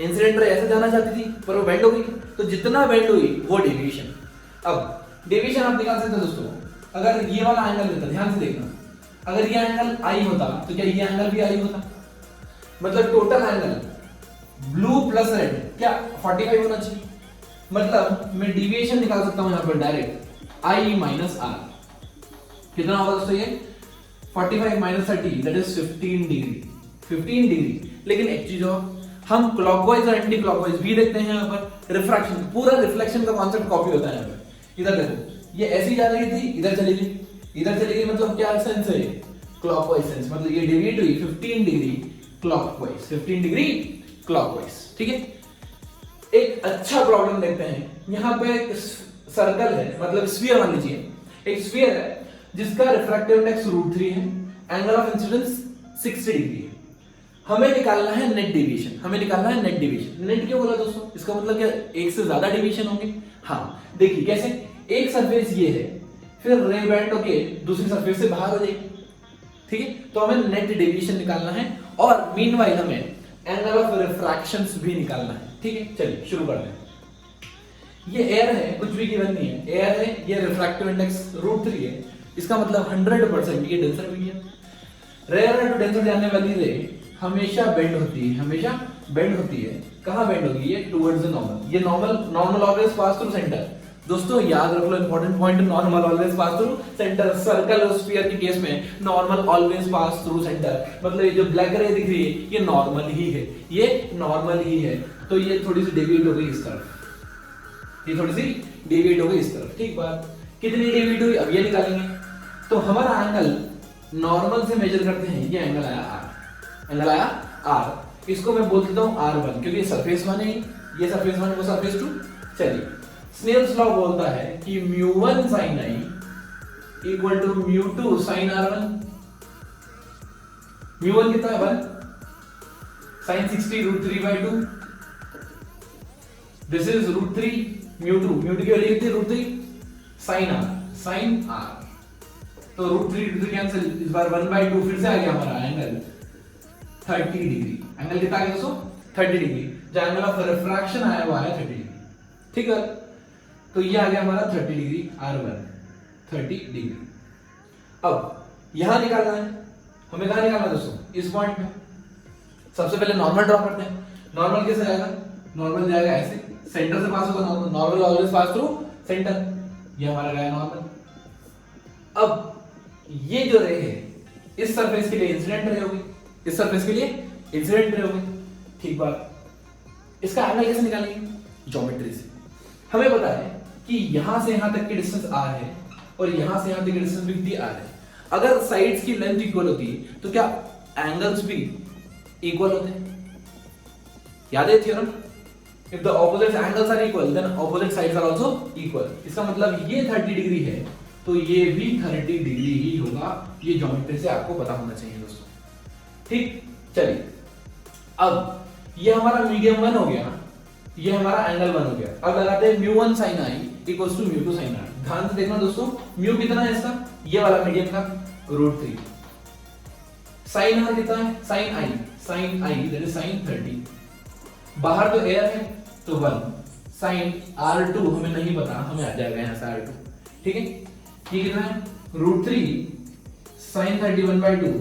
इंसिडेंट रे ऐसे जाना चाहती थी पर वो बेंड हो गई, तो जितना बेंड हुई वो डेविएशन। अब डेविएशन आप निकाल सकते हो दोस्तों, अगर ये वाला एंगल लेता, ध्यान से देखना, अगर ये एंगल आई होता तो क्या ये एंगल भी आई होता? मतलब total angle blue plus red क्या 45 होना चाहिए। मतलब मैं डिविएशन निकाल सकता हूं यहां पर डायरेक्ट आई माइनस आर। कितना होगा दोस्तों ये 45 minus 30 that is 15 degree. 15 degree. लेकिन एक चीज और, हम क्लॉकवाइज और एंटी क्लॉकवाइज भी देखते हैं यहाँ पर। रिफ्रैक्शन, पूरा रिफ्लेक्शन का कॉन्सेप्ट कॉपी होता है यहाँ पर। इधर देखो, ये ऐसी जा रही थी, इधर चली गई, इधर चली गई, मतलब क्या सेंस है? Clockwise sense. मतलब ये डेविएट हुई 15 डिग्री क्लॉकवाइज, 15 डिग्री क्लॉकवाइज। ठीक है, एक अच्छा प्रॉब्लम देखते हैं। यहाँ पे एक सर्कल है, मतलब स्फीयर मान लीजिए, एक स्फीयर है जिसका रिफ्रैक्टिव इंडेक्स √3 है, एंगल ऑफ इंसिडेंस 60 डिग्री है। हमें निकालना है नेट डेविएशन, हमें निकालना है नेट डेविएशन। नेट क्यों बोला दोस्तों? इसका मतलब क्या एक से ज्यादा डेविएशन होंगे? हाँ, देखिए कैसे, एक सरफेस ये है, फिर रे बैंड होके दूसरी सरफेस से बाहर हो जाएगी। ठीक है, तो हमें नेट डेविएशन निकालना है और मीनवाइल हमें एंगल ऑफ रिफ्रैक्शंस भी निकालना है। ठीक है, चलिए शुरू करते हैं। ये एयर है, कुछ भी गिवन नहीं है, एयर है, ये रिफ्रैक्टिव इंडेक्स √3 है, इसका मतलब 100% ये denser medium. Rare to denser जाने वाली रे हमेशा बेंड होती है, हमेशा बेंड होती है। कहां बेंड होगी? ये टुवर्ड्स द नॉर्मल। ये normal always pass through centre. दोस्तों याद रख लो important point, normal always pass through centre. Circle और स्फीयर के केस में normal always pass through centre. मतलब ये जो ब्लैक रे दिख रही है ये नॉर्मल ही है, ये नॉर्मल ही है। तो ये थोड़ी सी डेविएट हो गई इस तरफ, ये थोड़ी सी डेविएट हो गई इस तरफ। ठीक बात, कितनी डेविएट हुई अब ये निकालेंगे। तो हमारा एंगल नॉर्मल से मेजर करते हैं, ये एंगल आया आर, एंगल आया आर। इसको मैं बोल देता हूं R1 क्योंकि ये सरफेस 1 है, ये सरफेस 1 वो सरफेस 2। चलिए, स्नेल्स लॉ बोलता है कि μ1 sin i equal to μ2 sin r1। μ1 कितना है 1, sin 60 √3/2, दिस इज √3। μ2 की वैल्यू कितनी? √3 sin r। तो √3 कैंसिल, इस बार 1/2 फिर से आ गया हमारा एंगल 30 डिग्री। एंगल कितना आ गया दोस्तों? 30 डिग्री। जो एंगल ऑफ रिफ्रैक्शन आया वो आया 30 डिग्री। ठीक है, तो ये आ गया हमारा 30 डिग्री R1, 30 डिग्री। अब यहां निकालना है, हमें कहां निकालना है दोस्तों? इस पॉइंट में। सबसे पहले नॉर्मल ड्रॉ करते हैं। नॉर्मल कैसे जाएगा? नॉर्मल जाएगा ऐसे, सेंटर से पास होगा normal. Normal always pass through centre. ये हमारा गया नॉर्मल। अब ये जो रे है इस सरफेस के लिए इंसिडेंट रे होगी, इस सरफेस के लिए इंसिडेंट रे होगी। ठीक बात, इसका एंगल कैसे निकालेंगे? ज्योमेट्री से। हमें पता है कि यहां से यहां तक की डिस्टेंस r है और यहां से यहां तक की डिस्टेंस भी r है। अगर साइड्स की लेंथ इक्वल होती है तो क्या एंगल्स भी इक्वल होते हैं? याद है theorem, if the opposite angles are equal then opposite sides are also equal. इसका मतलब ये 30 डिग्री है तो ये भी 30 डिग्री ही होगा। ये ज्योमेट्री से आपको पता होना चाहिए दोस्तों। ठीक, चलिए अब ये हमारा मीडियम 1 हो गया, ये हमारा एंगल 1 हो गया। अब लगाते हैं μ1 sin i equals to μ2 sin r। ध्यान से देखना दोस्तों, म्यू कितना है इसका? ये वाला मीडियम का √3। sin r कितना है? sin i that is sin 30। बाहर तो एयर है तो 1। sin r2 हमें नहीं पता, हमें आ जाएगा यहां से r2। ठीक है, ये कितना है? √3 sin 31/2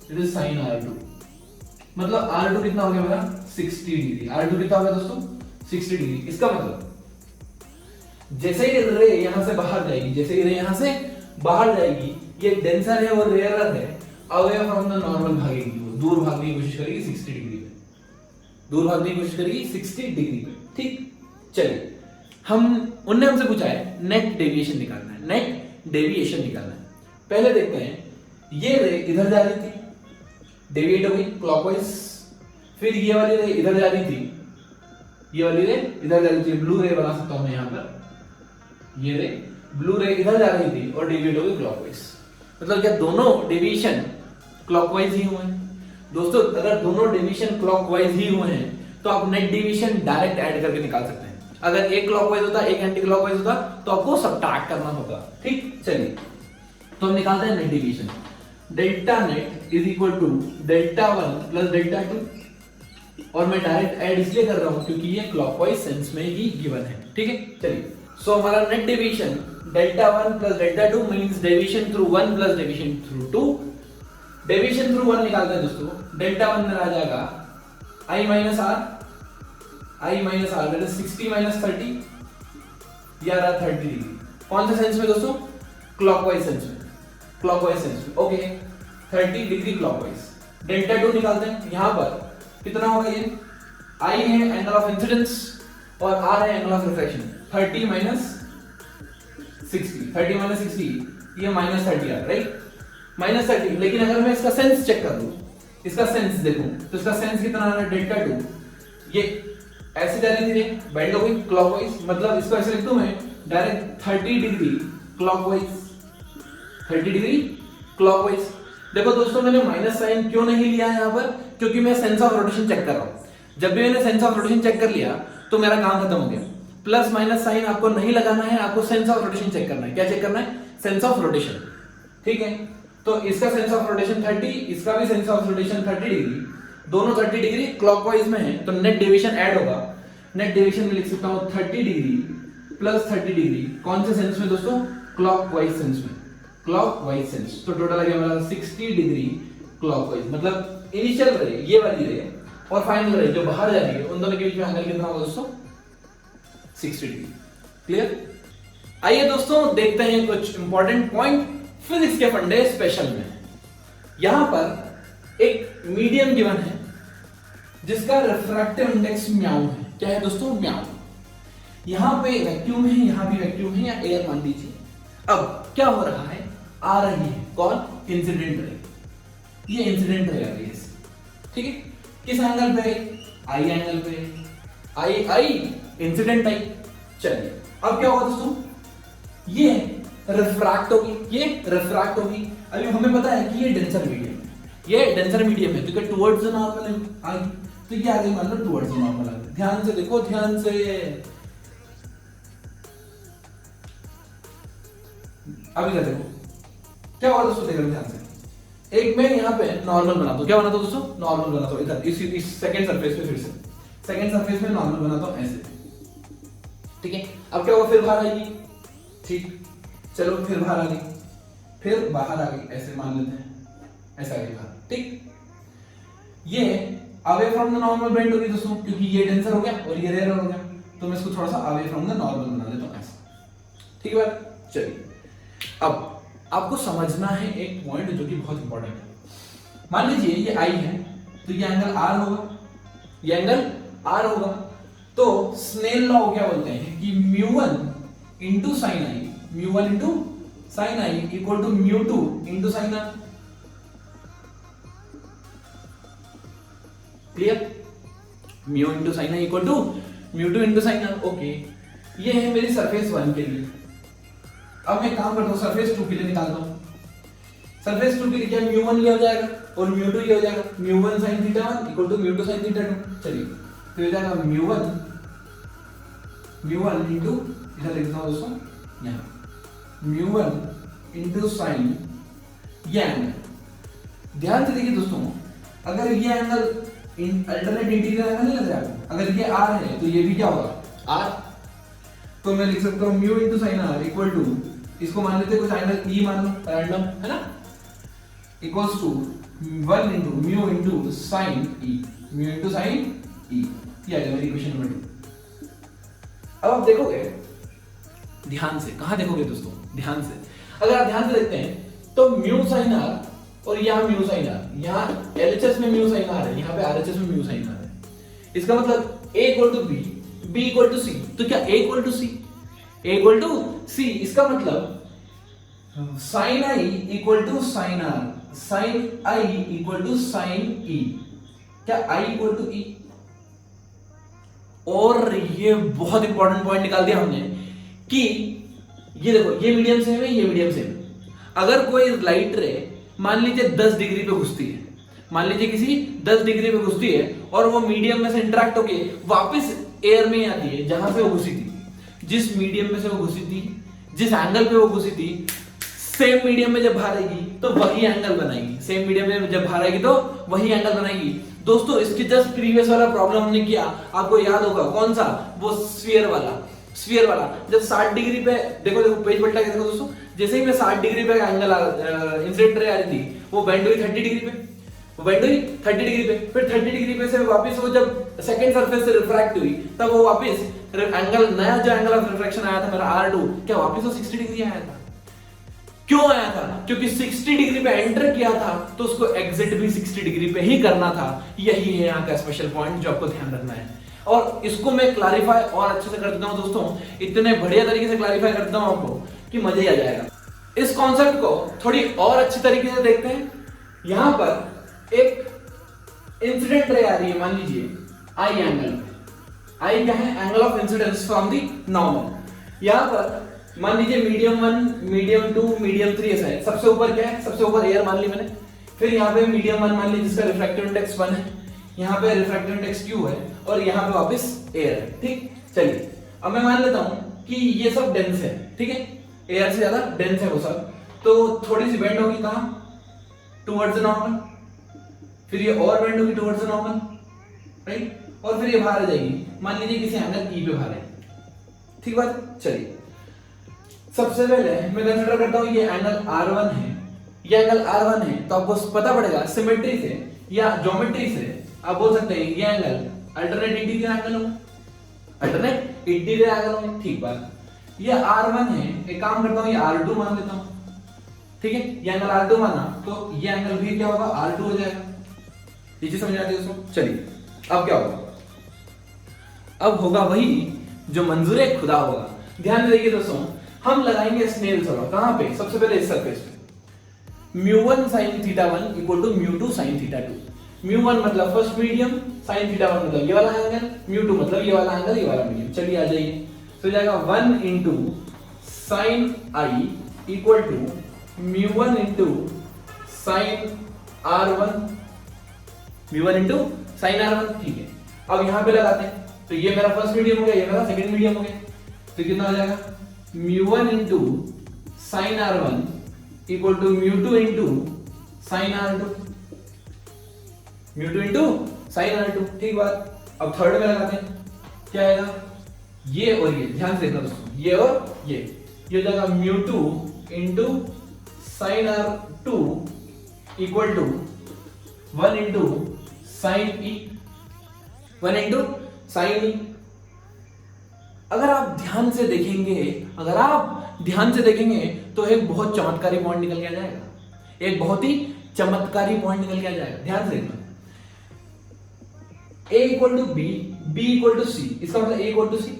that is sin r2। मतलब r2 कितना हो गया हमारा? 60 डिग्री। r2 कितना हो गया दोस्तों? 60 डिग्री। इसका मतलब जैसे ही रे यहां से बाहर जाएगी, जैसे ही रे यहां से बाहर जाएगी, ये डेंसर है और रेयरर है, अवे फ्रॉम द नॉर्मल भागेगी, वो दूर भागने की कोशिश करेगी 60 डिग्री पे, दूर भागने की कोशिश करेगी 60 डिग्री पे। ठीक, चलिए उनने हमसे पूछा है नेट डेविएशन निकालना है, नेट डेविएशन निकालना है। पहले देखते हैं, ये रे इधर जा रही थी, डेविएट हो गई क्लॉकवाइज, फिर ये वाली रे इधर जा रही थी, ये वाली रे इधर जा रही थी। ब्लू रे बना सकता हूं मैं यहां पर, ये रे ब्लू रे इधर जा रही थी और डेविएट हो गई क्लॉकवाइज। मतलब क्या दोनों डेविएशन क्लॉकवाइज ही हुए हैं दोस्तों? अगर दोनों डेविएशन क्लॉकवाइज ही हुए हैं तो आप नेट डेविएशन डायरेक्ट ऐड करके निकाल सकते हैं। अगर एक क्लॉकवाइज होता, एक एंटी क्लॉकवाइज होता तो आपको सबट्रैक्ट करना होगा। ठीक, चलिए तो हम निकालते हैं net deviation. Delta net is equal to Δ1 plus Δ2, और मैं डायरेक्ट ऐड इसलिए कर रहा हूं क्योंकि ये क्लॉकवाइज सेंस में ही गिवन है। ठीक है, चलिए सो हमारा net deviation Δ1 plus Δ2 means deviation through 1 plus deviation through 2 deviation through 1 निकालते हैं दोस्तों, डेल्टा 1 में आ जाएगा i minus r, that is 60 minus 30, ये आ रहा 30 डिग्री। कौन से सेंस में दोस्तों? क्लॉकवाइज सेंस में, ओके 30 डिग्री क्लॉकवाइज। डेल्टा 2 निकालते हैं, यहां पर कितना होगा? ये i है एंगल ऑफ इंसिडेंस और r है एंगल ऑफ रिफ्रैक्शन। 30 माइनस 60, ये माइनस 30 आ रहा, राइट? माइनस 30। लेकिन अगर मैं इसका सेंस चेक कर लूं, इसका सेंस देखूं, तो इसका सेंस कितना आ रहा है? डेल्टा 2, ये ऐसे जा रही थी, बेंड हो गई क्लॉकवाइज, मतलब इसको ऐसे लिख दूं मैं direct 30 degree clockwise, 30 degree clockwise. देखो दोस्तों, मैंने माइनस साइन क्यों नहीं लिया यहां पर? क्योंकि मैं सेंस ऑफ रोटेशन चेक कर रहा हूं। जब भी मैंने सेंस ऑफ रोटेशन चेक कर लिया तो मेरा काम खत्म हो गया। प्लस माइनस साइन आपको नहीं लगाना है, आपको सेंस ऑफ रोटेशन चेक करना है। क्या चेक करना है? सेंस ऑफ रोटेशन, ठीक है? तो इसका सेंस ऑफ रोटेशन 30, इसका भी सेंस ऑफ रोटेशन 30 डिग्री, दोनों 30 डिग्री क्लॉकवाइज में है, तो नेट डेविएशन ऐड होगा। नेट डेविएशन में लिख सकता हूं 30 डिग्री प्लस 30 डिग्री। कौन से सेंस में दोस्तों? क्लॉकवाइज सेंस में, क्लॉकवाइज सेंस। तो टोटल आ गया हमारा 60 डिग्री क्लॉकवाइज। मतलब इनिशियल रे, ये वाली रे, और फाइनल रे जो बाहर जा रही है, उन दोनों के बीच में एंगल कितना होगा दोस्तों? 60 डिग्री। क्लियर? आइए दोस्तों देखते हैं कुछ इंपॉर्टेंट पॉइंट फिजिक्स के फंडे स्पेशल में। यहां पर एक मीडियम गिवन है जिसका रिफ्रैक्टिव इंडेक्स म्याऊ है। क्या है दोस्तों? म्याऊ। यहां पे वैक्यूम है, यहां भी वैक्यूम है, या एयर मान लीजिए। अब क्या हो रहा है? आ रही है कौन? Incident ray. ये इंसिडेंट रे आ रही है, ठीक है? किस एंगल पे? आई एंगल पे। आई इंसिडेंट आई। चलिए अब क्या होगा दोस्तों? ये रिफ्रैक्ट होगी, ये रिफ्रैक्ट होगी। अभी हमें पता है कि ये डेंसर मीडियम है, ये डेंसर मीडियम है, क्योंकि टुवर्ड्स द नॉर्मल आई, तो ये आगे मान लो टुवर्ड्स द नॉर्मल आ गया। ध्यान से देखो, ध्यान से। अभी क्या देखो, क्या होगा दोस्तों? देखो ध्यान से। एक मैं यहाँ पे नॉर्मल बनाता हूँ। क्या बनाता हूँ दोस्तों? नॉर्मल बनाता हूँ इधर, इस सेकंड सरफेस पे। फिर से सेकंड सरफेस में नॉर्मल बनाता हूँ ऐसे, ठीक है? अब क्या होगा? फिर बाहर आएगी, ठीक? चलो फिर बाहर आ गई, फिर बाहर आ गई, ऐसे मान लेते हैं, ऐसा आ गई बाहर, ठीक? ये away from the normal bend होगी दोस्तों, क्योंकि ये डेंसर हो गया और ये रेयर हो गया, तो मैं इसको थोड़ा सा अवे फ्रॉम द नॉर्मल बना लेता हूँ ऐसा, ठीक है? चलिए अब आपको समझना है एक पॉइंट जो कि बहुत इंपॉर्टेंट है। मान लीजिए ये आई है, तो ये एंगल आर होगा, ये एंगल आर होगा। तो स्नेल लॉ क्या बोलते हैं कि μ1 into sine I, μ1 into sine I equal to μ2 into sine R. Clear? Mu into sine I equal to μ2 into sine R. Okay, ये है मेरी सरफेस 1 के लिए। अब मैं काम करता हूं, सरफेस 2 के लिए निकालता हूं। सरफेस 2 के लिए क्या? μ1 ये हो जाएगा और μ2 ये हो जाएगा। μ1 sin theta 1 equal to μ2 sin theta 2। चलिए तो ये जाएगा μ1 इंटू, इधर लिखता हूं दोस्तों, यहां μ1 इंटू साइन ये एंगल। ध्यान से देखिए दोस्तों, अगर ये एंगल अल्टरनेट इंटीरियर एंगल नहीं लग रहा है, अगर ये r है तो ये भी क्या होगा? r। तो मैं लिख सकता हूं mu into sine are equal to, इसको मान लेते हैं कुछ एंगल ई मान लो, रैंडम है ना, equals to 1 into mu into sine E, mu into sine E. ये आ गया मेरी इक्वेशन नंबर 2। अब आप देखोगे ध्यान से, कहां देखोगे दोस्तों? ध्यान से। अगर आप ध्यान से देखते हैं तो म्यू साइन आर और यहाँ म्यू साइन आर, यहाँ एलएचएस में म्यू साइन आर है, यहाँ पे आरएचएस में म्यू साइन आर है। इसका मतलब a equal to b, b equal to c। तो क्या a equal to c? a equal to c। इसका मतलब sine i equal to sine r, sine i equal to sine e। क्या i equal to e? और ये बहुत important point निकाल दिया हमने कि ये देखो, ये मीडियम सेम है, ये मीडियम सेम है। अगर कोई लाइट रे मान लीजिए 10 डिग्री पे घुसती है, मान लीजिए किसी 10 डिग्री पे घुसती है और वो मीडियम में से इंटरेक्ट होके वापस एयर में आती है जहां से वो घुसी थी, जिस मीडियम में से वो घुसी थी, जिस एंगल पे वो घुसी थी, सेम मीडियम में जब बाहर आएगी तो वही एंगल बनाएगी। सेम मीडियम में जब बाहर आएगी तो वही एंगल बनाएगी। दोस्तों इसके जस्ट प्रीवियस वाला प्रॉब्लम हमने किया, आपको याद होगा कौन सा? वो स्फीयर वाला। जब 60 डिग्री पे देखो पेज पलटा के देखो दोस्तों, जैसे ही मैं 60 डिग्री पे एंगल इंसिडेंट रे आ रही थी, वो बेंड हुई 30 डिग्री पे, वो बेंड हुई 30 डिग्री पे, फिर 30 डिग्री पे से वापस वो जब सेकंड सरफेस से रिफ्रैक्ट हुई तब वो वापस एंगल, नया जो एंगल ऑफ रिफ्रैक्शन आया था मेरा R2, क्या वापस वो 60 डिग्री आया था? क्यों आया था? क्योंकि 60 डिग्री पे एंटर किया था तो उसको एग्जिट भी 60 डिग्री पे ही करना था। यही है यहाँ का स्पेशल पॉइंट जो आपको ध्यान रखना है। और इसको मैं क्लैरिफाई और अच्छे से कर देता हूँ दोस्तों, इतने बढ़िया तरीके से क्लैरिफाई करता हूँ आपको कि मजा ही आ जाएगा। इस कॉन्सेप्ट को थोड़ी और अच्छी तरीके से देखते हैं। यहां पर एक इंसिडेंट रे आ रही है, मान लीजिए आई एंगल, आई क्या है? Angle of incidence from the normal. यहां पर मान लीजिए मीडियम 1, मीडियम 2, मीडियम 3 ऐसा है। सबसे ऊपर क्या है? सबसे ऊपर एयर मान ली मैंने। फिर यहाँ पे मीडियम 1 मान ली जिसका रिफ्रैक्टिव इंडेक्स 1 है, यहाँ पे रिफ्रैक्टिव इंडेक्स Q है और यहाँ पे वापस एयर है। ठीक, चलिए अब मैं मान लेता हूँ कि ये सब डेंस है, ठीक है, एयर से ज्यादा डेंस है वो सब, तो थोड़ी सी बेंड होगी कहाँ? Towards the normal. फिर ये और बेंड होगी टुवर्ड्स द नॉर्मल, राइट, और फिर ये बाहर आ जाएगी, मान लीजिए किसी एंगल E पे बाहर है। ठीक बात, चलिए सबसे पहले मैं कंसीडर करता हूँ ये एंगल R1 है, ये एंगल R1 है, तो आपको पता पड़ेगा सिमेट्री से या ज्योमेट्री से आप बोल सकते हैं ये एंगल अल्टरनेट इंटीरियर एंगल होगा, अल्टरनेट इंटीरियर एंगल होगा। ठीक बात, ये R1 है, एक काम करता हूँ ये R2 मान लेता हूँ, ठीक है, ये एंगल R2 माना तो ये एंगल भी क्या होगा? R2 हो जाएगा। ये चीज समझ आती है दोस्तों? चलिए अब क्या होगा? अब होगा वही जो मंजूर खुदा होगा। ध्यान से देखिए दोस्तों, हम लगाएंगे स्नेल लॉ कहां पे? सबसे पहले इस सरफेस पे। μ1 sin θ1 इक्वल टू μ2 sin θ2। μ1 मतलब फर्स्ट मीडियम, sin θ1 मतलब ये वाला एंगल, μ2 मतलब ये वाला एंगल, ये वाला मीडियम। चलिए आ जाइए, तो जाएगा 1 into sine I equal to μ1 into sine R1, μ1 into sine R1। ठीक है, अब यहां पे लगाते हैं, तो ये मेरा फर्स्ट मीडियम हो गया, ये मेरा सेकंड मीडियम हो गया, तो कितना हो जाएगा? μ1 into sine R1 equal to μ2 into sine R2, μ2 into sine R2। ठीक बात, अब थर्ड में लगाते हैं, क्या आएगा? ये और ये, ध्यान से देखना दोस्तों, ये और ये हो जाएगा μ2 into sine R2 equal to 1 into sine E, 1 into sine E। अगर आप ध्यान से देखेंगे, तो एक बहुत चमत्कारी पॉइंट निकल के आ जाएगा, एक बहुत ही चमत्कारी पॉइंट निकल के आ जाएगा। ध्यान से देखना, A equal to B, B equal to C, इसका मतलब A equal to C,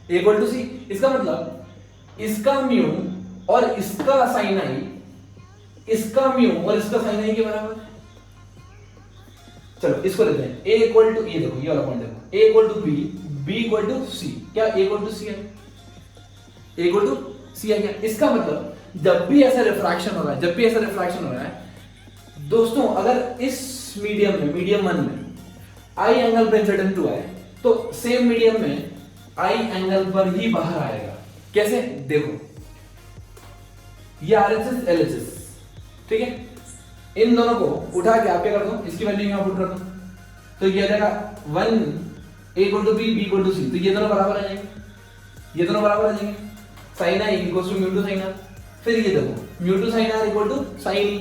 A equal to C, इसका मतलब इसका म्यू और इसका साइन आई, इसका म्यू और इसका साइन आई के बराबर है। चलो इसको लेते हैं, A इक्वल टू, ये देखो ये वाला पॉइंट देखो, A equal to B, B equal to C, क्या A इक्वल टू सी है? A इक्वल टू सी है क्या? इसका मतलब जब भी ऐसा रिफ्रैक्शन हो रहा है, दोस्तों अगर इस मीडियम में, मीडियम 1 में आई एंगल पे इंसिडेंट हुआ है, तो सेम मीडियम में आई एंगल पर ही बाहर आएगा। कैसे? देखो ये RHS LHS, ठीक है, इन दोनों को उठा के आप क्या कर दो, इसकी वैल्यू यहां पुट कर दो, तो ये आ जाएगा 1 A equal to B, B equal to C, तो ये दोनों बराबर आ जाएंगे, ये दोनों बराबर आ जाएंगे, sine I equal to μ2 sine R. फिर ये देखो μ2 sine are equal to sine E,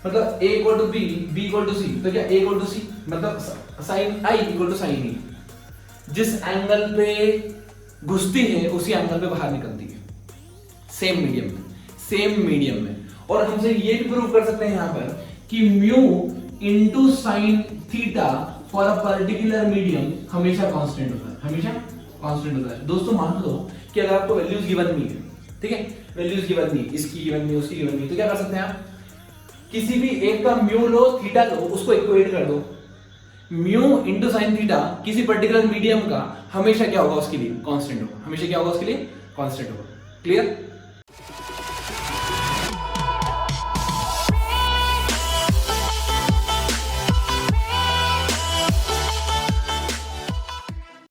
मतलब A equal to B, B equal to C, तो क्या A इक्वल टू सी, मतलब sine I equal to sine E. जिस एंगल पे घुसती है उसी एंगल पे बाहर निकलती है, सेम मीडियम में। और हमसे ये भी प्रूव कर सकते हैं यहाँ पर कि mu into sine theta for a particular medium हमेशा कांस्टेंट होता है। दोस्तों मान लो कि अगर आपको वैल्यूज गिवन नहीं है, ठीक है, वैल्यूज गिवन नहीं, इसकी गिवन नहीं, उसकी गिवन नहीं, तो क्या कर सकते हैं आप? किसी भी एक का म्यू लो, थीटा लो, उसको इक्वेट कर दो। म्यू इनटू साइन थीटा किसी पर्टिकुलर मीडियम का हमेशा क्या होगा? उसके लिए कांस्टेंट होगा, हमेशा क्या होगा? उसके लिए कांस्टेंट होगा। क्लियर?